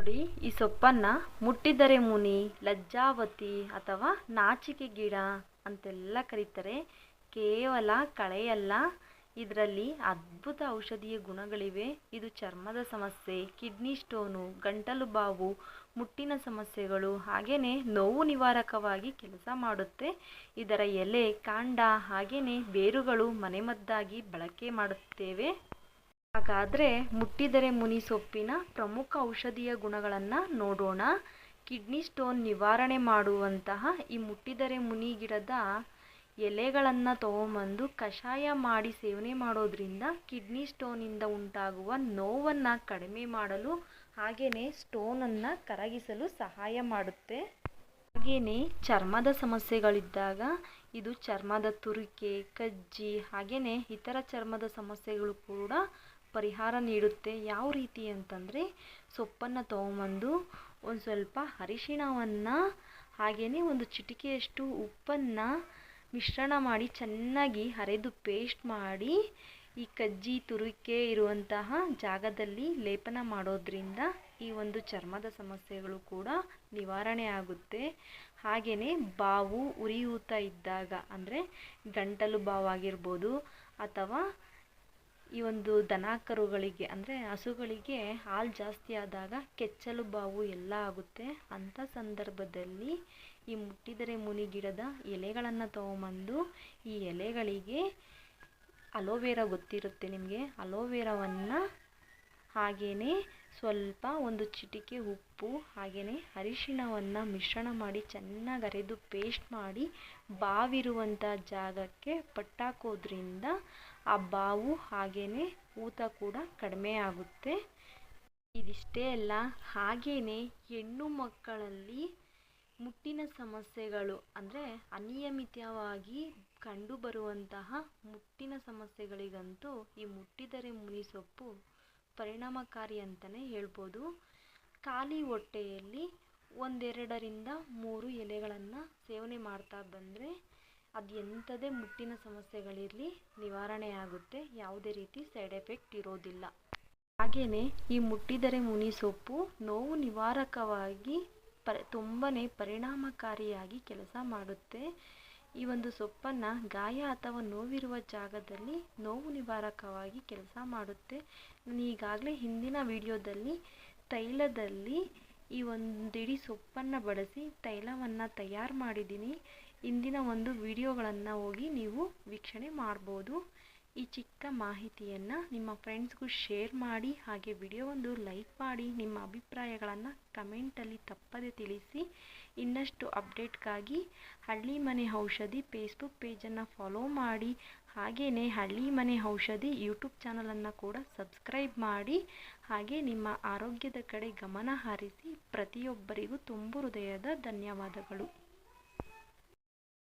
ನೋಡಿ, ಈ ಸೊಪ್ಪನ್ನ ಮುಟ್ಟಿದರೆ ಮುನಿ, ಲಜ್ಜಾವತಿ ಅಥವಾ ನಾಚಿಕೆ ಗಿಡ ಅಂತೆಲ್ಲ ಕರೀತಾರೆ. ಕೇವಲ ಕಳೆಯಲ್ಲ, ಇದರಲ್ಲಿ ಅದ್ಭುತ ಔಷಧೀಯ ಗುಣಗಳಿವೆ. ಇದು ಚರ್ಮದ ಸಮಸ್ಯೆ, ಕಿಡ್ನಿ ಸ್ಟೋನು, ಗಂಟಲು ಬಾವು, ಮುಟ್ಟಿನ ಸಮಸ್ಯೆಗಳು ಹಾಗೆಯೇ ನೋವು ನಿವಾರಕವಾಗಿ ಕೆಲಸ ಮಾಡುತ್ತೆ. ಇದರ ಎಲೆ, ಕಾಂಡ ಹಾಗೆಯೇ ಬೇರುಗಳು ಮನೆಮದ್ದಾಗಿ ಬಳಕೆ ಮಾಡುತ್ತೇವೆ. ಹಾಗಾದರೆ ಮುಟ್ಟಿದರೆ ಮುನಿ ಸೊಪ್ಪಿನ ಪ್ರಮುಖ ಔಷಧೀಯ ಗುಣಗಳನ್ನು ನೋಡೋಣ. ಕಿಡ್ನಿ ಸ್ಟೋನ್ ನಿವಾರಣೆ ಮಾಡುವಂತಹ ಈ ಮುಟ್ಟಿದರೆ ಮುನಿ ಗಿಡದ ಎಲೆಗಳನ್ನು ತಗೊಂಬಂದು ಕಷಾಯ ಮಾಡಿ ಸೇವನೆ ಮಾಡೋದ್ರಿಂದ ಕಿಡ್ನಿ ಸ್ಟೋನಿಂದ ಉಂಟಾಗುವ ನೋವನ್ನು ಕಡಿಮೆ ಮಾಡಲು ಹಾಗೆಯೇ ಸ್ಟೋನನ್ನು ಕರಗಿಸಲು ಸಹಾಯ ಮಾಡುತ್ತೆ. ಹಾಗೆಯೇ ಚರ್ಮದ ಸಮಸ್ಯೆಗಳಿದ್ದಾಗ ಇದು ಚರ್ಮದ ತುರಿಕೆ, ಕಜ್ಜಿ ಹಾಗೆಯೇ ಇತರ ಚರ್ಮದ ಸಮಸ್ಯೆಗಳು ಕೂಡ ಪರಿಹಾರ ನೀಡುತ್ತೆ. ಯಾವ ರೀತಿ ಅಂತಂದರೆ, ಸೊಪ್ಪನ್ನು ತೊಗೊಂಬಂದು ಒಂದು ಸ್ವಲ್ಪ ಅರಿಶಿಣವನ್ನು ಹಾಗೆಯೇ ಒಂದು ಚಿಟಿಕೆಯಷ್ಟು ಉಪ್ಪನ್ನು ಮಿಶ್ರಣ ಮಾಡಿ ಚೆನ್ನಾಗಿ ಅರೆದು ಪೇಸ್ಟ್ ಮಾಡಿ ಈ ಕಜ್ಜಿ ತುರಿಕೆ ಇರುವಂತಹ ಜಾಗದಲ್ಲಿ ಲೇಪನ ಮಾಡೋದ್ರಿಂದ ಈ ಒಂದು ಚರ್ಮದ ಸಮಸ್ಯೆಗಳು ಕೂಡ ನಿವಾರಣೆ ಆಗುತ್ತೆ. ಹಾಗೆಯೇ ಬಾವು ಉರಿಯೂತ ಇದ್ದಾಗ ಅಂದರೆ ಗಂಟಲು ಬಾವಾಗಿರ್ಬೋದು ಅಥವಾ ಈ ಒಂದು ದನ ಕರುಗಳಿಗೆ ಅಂದರೆ ಹಸುಗಳಿಗೆ ಹಾಲು ಜಾಸ್ತಿ ಆದಾಗ ಕೆಚ್ಚಲು ಬಾವು ಎಲ್ಲ ಆಗುತ್ತೆ. ಅಂಥ ಸಂದರ್ಭದಲ್ಲಿ ಈ ಮುಟ್ಟಿದರೆ ಮುನಿ ಗಿಡದ ಎಲೆಗಳನ್ನು ತೊಗೊಂಬಂದು ಈ ಎಲೆಗಳಿಗೆ ಅಲೋವೆರಾ ಗೊತ್ತಿರುತ್ತೆ ನಿಮಗೆ, ಅಲೋವೆರಾವನ್ನು ಹಾಗೆಯೇ ಸ್ವಲ್ಪ ಒಂದು ಚಿಟಿಕೆ ಉಪ್ಪು ಹಾಗೆಯೇ ಅರಿಶಿಣವನ್ನು ಮಿಶ್ರಣ ಮಾಡಿ ಚೆನ್ನಾಗಿ ಅರೆದು ಪೇಸ್ಟ್ ಮಾಡಿ ಬಾವಿರುವಂಥ ಜಾಗಕ್ಕೆ ಪಟ್ಟಾಕೋದ್ರಿಂದ ಆ ಬಾವು ಹಾಗೆಯೇ ಊತ ಕೂಡ ಕಡಿಮೆ ಆಗುತ್ತೆ. ಇದಿಷ್ಟೇ ಅಲ್ಲ, ಹಾಗೆಯೇ ಹೆಣ್ಣು ಮಕ್ಕಳಲ್ಲಿ ಮುಟ್ಟಿನ ಸಮಸ್ಯೆಗಳು ಅಂದರೆ ಅನಿಯಮಿತವಾಗಿ ಕಂಡುಬರುವಂತಹ ಮುಟ್ಟಿನ ಸಮಸ್ಯೆಗಳಿಗಂತೂ ಈ ಮುಟ್ಟಿದರೆ ಮುನಿ ಸೊಪ್ಪು ಪರಿಣಾಮಕಾರಿ ಅಂತಲೇ ಹೇಳ್ಬೋದು. ಖಾಲಿ ಹೊಟ್ಟೆಯಲ್ಲಿ 1-2 3 ಎಲೆಗಳನ್ನು ಸೇವನೆ ಮಾಡ್ತಾ ಬಂದರೆ ಅದು ಎಂಥದೇ ಮುಟ್ಟಿನ ಸಮಸ್ಯೆಗಳಿರಲಿ ನಿವಾರಣೆ ಆಗುತ್ತೆ. ಯಾವುದೇ ರೀತಿ ಸೈಡ್ ಎಫೆಕ್ಟ್ ಇರೋದಿಲ್ಲ. ಹಾಗೆಯೇ ಈ ಮುಟ್ಟಿದರೆ ಮುನಿ ಸೊಪ್ಪು ನೋವು ನಿವಾರಕವಾಗಿ ತುಂಬಾ ಪರಿಣಾಮಕಾರಿಯಾಗಿ ಕೆಲಸ ಮಾಡುತ್ತೆ. ಈ ಒಂದು ಸೊಪ್ಪನ್ನು ಗಾಯ ಅಥವಾ ನೋವಿರುವ ಜಾಗದಲ್ಲಿ ನೋವು ನಿವಾರಕವಾಗಿ ಕೆಲಸ ಮಾಡುತ್ತೆ. ನಾನು ಈಗಾಗಲೇ ಹಿಂದಿನ ವಿಡಿಯೋದಲ್ಲಿ ತೈಲದಲ್ಲಿ ಈ ಒಂದಿಡೀ ಸೊಪ್ಪನ್ನು ಬಳಸಿ ತೈಲವನ್ನು ತಯಾರು ಮಾಡಿದ್ದೀನಿ. ಇಂದಿನ ಒಂದು ವಿಡಿಯೋಗಳನ್ನು ಹೋಗಿ ನೀವು ವೀಕ್ಷಣೆ ಮಾಡ್ಬೋದು. ಈ ಚಿಕ್ಕ ಮಾಹಿತಿಯನ್ನು ನಿಮ್ಮ ಫ್ರೆಂಡ್ಸ್ಗೂ ಶೇರ್ ಮಾಡಿ, ಹಾಗೆ ವಿಡಿಯೋವೊಂದು ಲೈಕ್ ಮಾಡಿ, ನಿಮ್ಮ ಅಭಿಪ್ರಾಯಗಳನ್ನು ಕಮೆಂಟಲ್ಲಿ ತಪ್ಪದೆ ತಿಳಿಸಿ. ಇನ್ನಷ್ಟು ಅಪ್ಡೇಟ್ಗಾಗಿ ಹಳ್ಳಿ ಮನೆ ಔಷಧಿ ಫೇಸ್ಬುಕ್ ಪೇಜನ್ನು ಫಾಲೋ ಮಾಡಿ, ಹಾಗೆಯೇ ಹಳ್ಳಿ ಮನೆ ಔಷಧಿ ಯೂಟ್ಯೂಬ್ ಚಾನಲನ್ನು ಕೂಡ ಸಬ್ಸ್ಕ್ರೈಬ್ ಮಾಡಿ. ಹಾಗೆ ನಿಮ್ಮ ಆರೋಗ್ಯದ ಕಡೆ ಗಮನ ಹರಿಸಿ. ಪ್ರತಿಯೊಬ್ಬರಿಗೂ ತುಂಬು ಹೃದಯದ ಧನ್ಯವಾದಗಳು.